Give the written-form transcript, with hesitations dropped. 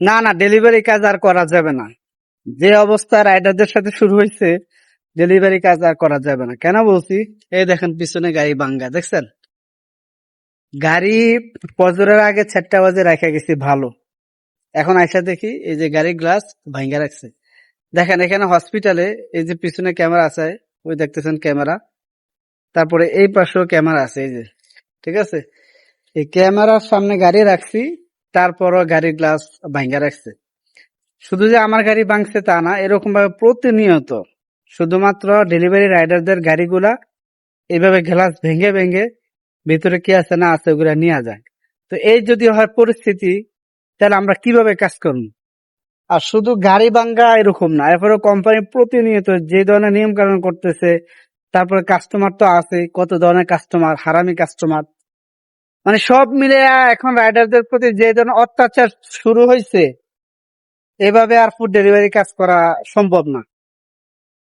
না না, ডেলিভারি কাজ আর করা যাবে না। যে অবস্থা রাইডারদের সাথে শুরু হয়েছে, ডেলিভারি কাজ আর করা যাবে না। কেন বলছি? এই দেখেন পিছনে গাড়ি ভাঙ্গা, দেখছেন? গাড়ি ফজরের আগে 4টা বাজে রাখা গেছি ভালো, এখন আইসা দেখি এই যে গাড়ির গ্লাস ভাঙ্গা রাখছে। দেখেন এখানে হসপিটালে এই যে পিছনে ক্যামেরা আছে, ওই দেখতেছেন ক্যামেরা, তারপরে এই পাশেও ক্যামেরা আছে, এই যে, ঠিক আছে? এই ক্যামেরার সামনে গাড়ি রাখছি, তারপরও গাড়ির গ্লাস ভাঙ্গা রাখছে। শুধু যে আমার গাড়ি ভাঙছে তা না, এরকম ভাবে প্রতিনিয়ত শুধুমাত্র ডেলিভারি রাইডারদের গাড়িগুলা এইভাবে গ্লাস ভেঙে ভেঙে ভিতরে কি আছে না আছে ওগুলা নিয়ে যায়। তো এই যদি হয় পরিস্থিতি, তাহলে আমরা কিভাবে কাজ করব? আর শুধু গাড়ি ভাঙ্গা এরকম না, এরপরে কোম্পানি প্রতিনিয়ত যে ধরনের নিয়ম কানুন করতেছে, তারপরে কাস্টমার তো আছে, কত ধরনের কাস্টমার, হারামি কাস্টমার, মানে সব মিলে এখন রাইডারদের প্রতি যে ধরনের অত্যাচার শুরু হয়েছে, এভাবে আর ফুড ডেলিভারি কাজ করা সম্ভব না।